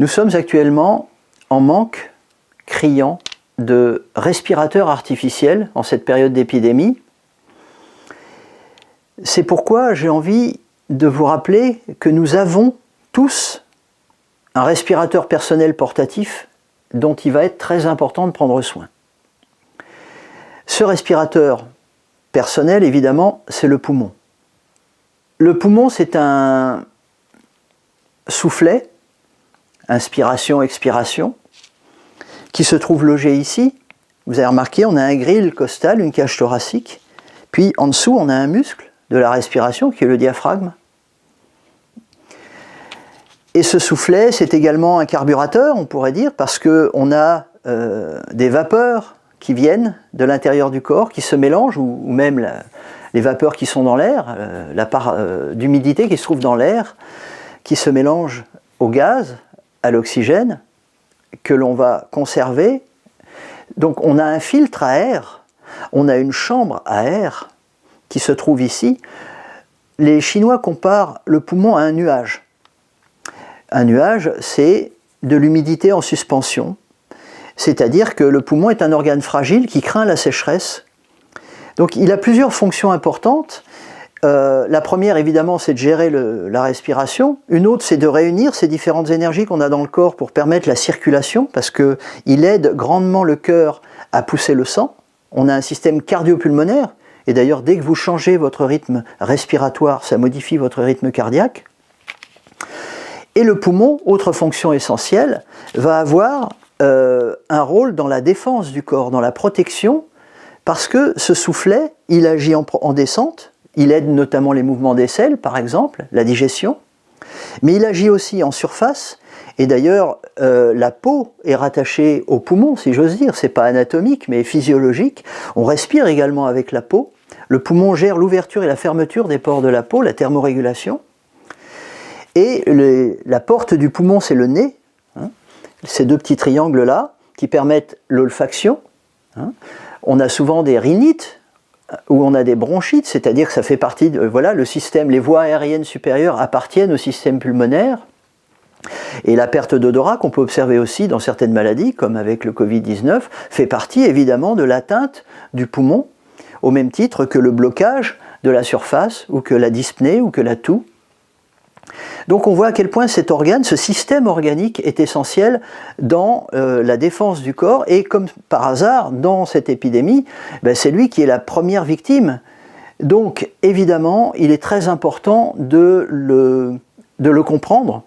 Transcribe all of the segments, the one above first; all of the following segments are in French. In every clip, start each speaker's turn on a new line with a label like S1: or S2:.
S1: Nous sommes actuellement en manque criant de respirateurs artificiels en cette période d'épidémie. C'est pourquoi j'ai envie de vous rappeler que nous avons tous un respirateur personnel portatif dont il va être très important de prendre soin. Ce respirateur personnel, évidemment, c'est le poumon. Le poumon, c'est un soufflet, inspiration, expiration, qui se trouve logé ici. Vous avez remarqué, on a un grille costal, une cage thoracique, puis en dessous, on a un muscle de la respiration qui est le diaphragme. Et ce soufflet, c'est également un carburateur, on pourrait dire, parce qu'on a des vapeurs qui viennent de l'intérieur du corps, qui se mélangent, ou même les vapeurs qui sont dans l'air, la part d'humidité qui se trouve dans l'air, qui se mélange au gaz, à l'oxygène, que l'on va conserver. Donc on a un filtre à air, on a une chambre à air qui se trouve ici. Les Chinois comparent le poumon à un nuage. Un nuage, c'est de l'humidité en suspension, c'est-à-dire que le poumon est un organe fragile qui craint la sécheresse. Donc il a plusieurs fonctions importantes. La première, évidemment, c'est de gérer la respiration. Une autre, c'est de réunir ces différentes énergies qu'on a dans le corps pour permettre la circulation, parce qu'il aide grandement le cœur à pousser le sang. On a un système cardio-pulmonaire, et d'ailleurs, dès que vous changez votre rythme respiratoire, ça modifie votre rythme cardiaque. Et le poumon, autre fonction essentielle, va avoir un rôle dans la défense du corps, dans la protection, parce que ce soufflet, il agit en descente, il aide notamment les mouvements des selles, par exemple, la digestion, mais il agit aussi en surface, et d'ailleurs, la peau est rattachée au poumon, si j'ose dire, c'est pas anatomique, mais physiologique. On respire également avec la peau. Le poumon gère l'ouverture et la fermeture des pores de la peau, la thermorégulation. Et la porte du poumon, c'est le nez, hein, ces deux petits triangles-là, qui permettent l'olfaction. Hein. On a souvent des rhinites, où on a des bronchites, c'est-à-dire que ça fait partie de, voilà, le système, les voies aériennes supérieures appartiennent au système pulmonaire. Et la perte d'odorat, qu'on peut observer aussi dans certaines maladies, comme avec le Covid-19, fait partie évidemment de l'atteinte du poumon, au même titre que le blocage de la surface, ou que la dyspnée, ou que la toux. Donc on voit à quel point cet organe, ce système organique est essentiel dans la défense du corps, et comme par hasard, dans cette épidémie, c'est lui qui est la première victime. Donc évidemment, il est très important de le comprendre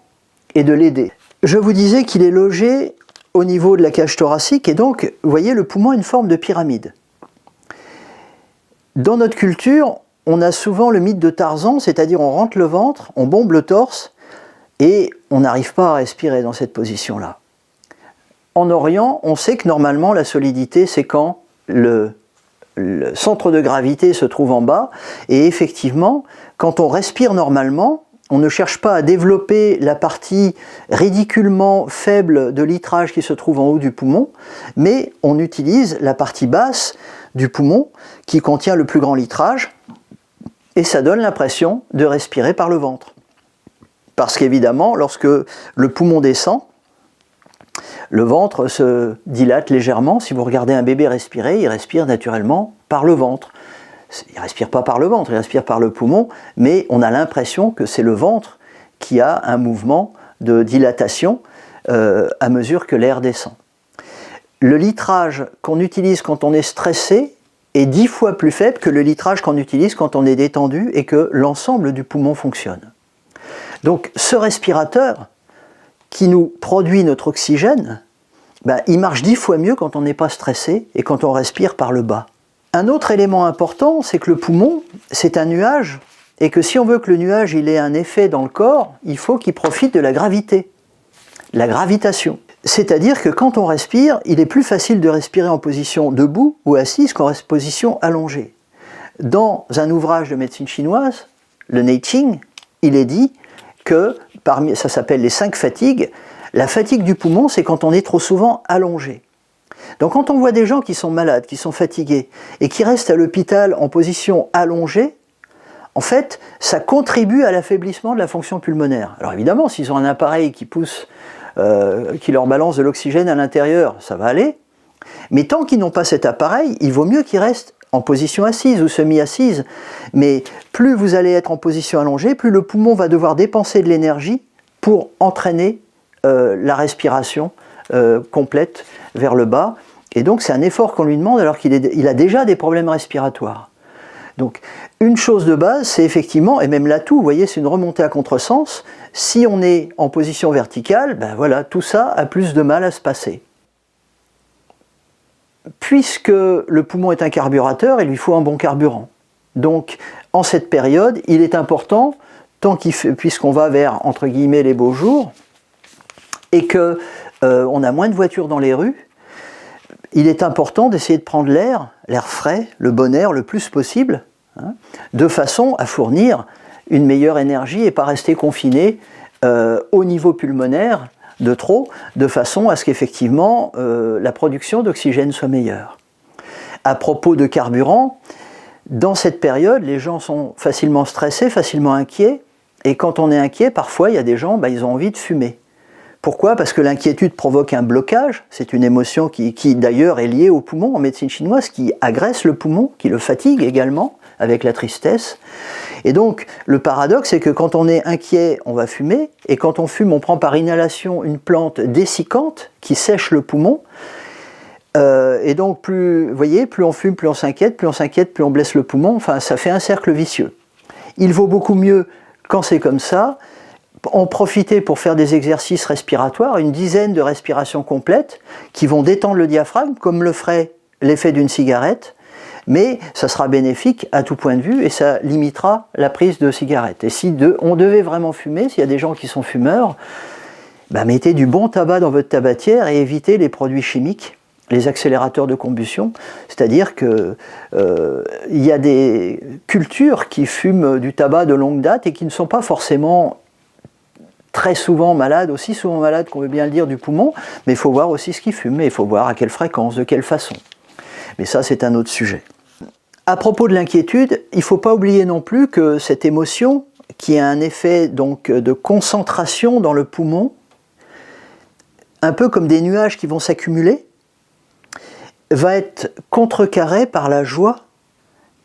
S1: et de l'aider. Je vous disais qu'il est logé au niveau de la cage thoracique, et donc, vous voyez, le poumon a une forme de pyramide. Dans notre culture, on a souvent le mythe de Tarzan, c'est-à-dire on rentre le ventre, on bombe le torse, et on n'arrive pas à respirer dans cette position-là. En Orient, on sait que normalement la solidité, c'est quand le centre de gravité se trouve en bas, et effectivement, quand on respire normalement, on ne cherche pas à développer la partie ridiculement faible de litrage qui se trouve en haut du poumon, mais on utilise la partie basse du poumon qui contient le plus grand litrage, et ça donne l'impression de respirer par le ventre. Parce qu'évidemment, lorsque le poumon descend, le ventre se dilate légèrement. Si vous regardez un bébé respirer, il respire naturellement par le ventre. Il ne respire pas par le ventre, il respire par le poumon, mais on a l'impression que c'est le ventre qui a un mouvement de dilatation à mesure que l'air descend. Le litrage qu'on utilise quand on est stressé est 10 fois plus faible que le litrage qu'on utilise quand on est détendu et que l'ensemble du poumon fonctionne. Donc ce respirateur qui nous produit notre oxygène, il marche 10 fois mieux quand on n'est pas stressé et quand on respire par le bas. Un autre élément important, c'est que le poumon, c'est un nuage, et que si on veut que le nuage ait un effet dans le corps, il faut qu'il profite de la gravité, la gravitation. C'est-à-dire que quand on respire, il est plus facile de respirer en position debout ou assise qu'en position allongée. Dans un ouvrage de médecine chinoise, le Neijing, il est dit que, ça s'appelle les 5 fatigues, la fatigue du poumon, c'est quand on est trop souvent allongé. Donc quand on voit des gens qui sont malades, qui sont fatigués, et qui restent à l'hôpital en position allongée, en fait, ça contribue à l'affaiblissement de la fonction pulmonaire. Alors évidemment, s'ils ont un appareil qui pousse qui leur balance de l'oxygène à l'intérieur, ça va aller. Mais tant qu'ils n'ont pas cet appareil, il vaut mieux qu'ils restent en position assise ou semi-assise. Mais plus vous allez être en position allongée, plus le poumon va devoir dépenser de l'énergie pour entraîner la respiration complète vers le bas. Et donc c'est un effort qu'on lui demande alors qu'il a déjà des problèmes respiratoires. Donc une chose de base, c'est effectivement, et même l'atout, vous voyez, c'est une remontée à contresens. Si on est en position verticale, ben voilà, tout ça a plus de mal à se passer. Puisque le poumon est un carburateur, il lui faut un bon carburant. Donc en cette période, il est important, puisqu'on va vers, entre guillemets, les beaux jours, et qu'on a moins de voitures dans les rues, il est important d'essayer de prendre l'air frais, le bon air le plus possible, hein, de façon à fournir une meilleure énergie et pas rester confiné au niveau pulmonaire de trop, de façon à ce qu'effectivement la production d'oxygène soit meilleure. À propos de carburant, dans cette période, les gens sont facilement stressés, facilement inquiets, et quand on est inquiet, parfois il y a des gens, ils ont envie de fumer. Pourquoi? Parce que l'inquiétude provoque un blocage, c'est une émotion qui d'ailleurs est liée au poumon en médecine chinoise, qui agresse le poumon, qui le fatigue également, avec la tristesse. Et donc le paradoxe, c'est que quand on est inquiet, on va fumer, et quand on fume, on prend par inhalation une plante dessicante qui sèche le poumon, et donc plus on fume, plus on s'inquiète, plus on blesse le poumon, enfin ça fait un cercle vicieux. Il vaut beaucoup mieux, quand c'est comme ça, en profiter pour faire des exercices respiratoires, une dizaine de respirations complètes qui vont détendre le diaphragme comme le ferait l'effet d'une cigarette, mais ça sera bénéfique à tout point de vue et ça limitera la prise de cigarette. Et si on devait vraiment fumer, s'il y a des gens qui sont fumeurs, mettez du bon tabac dans votre tabatière et évitez les produits chimiques, les accélérateurs de combustion, c'est-à-dire que y a des cultures qui fument du tabac de longue date et qui ne sont pas forcément très souvent malades, aussi souvent malades qu'on veut bien le dire du poumon, mais il faut voir aussi ce qu'ils fument, et il faut voir à quelle fréquence, de quelle façon. Mais ça, c'est un autre sujet. À propos de l'inquiétude, il ne faut pas oublier non plus que cette émotion, qui a un effet donc de concentration dans le poumon, un peu comme des nuages qui vont s'accumuler, va être contrecarrée par la joie,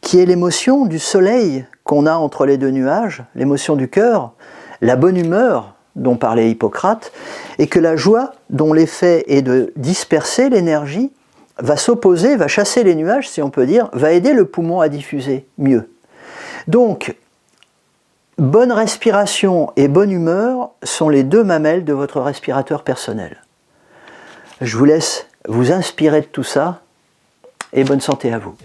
S1: qui est l'émotion du soleil qu'on a entre les deux nuages, l'émotion du cœur, la bonne humeur dont parlait Hippocrate, et que la joie, dont l'effet est de disperser l'énergie, va s'opposer, va chasser les nuages, si on peut dire, va aider le poumon à diffuser mieux. Donc, bonne respiration et bonne humeur sont les deux mamelles de votre respirateur personnel. Je vous laisse vous inspirer de tout ça, et bonne santé à vous.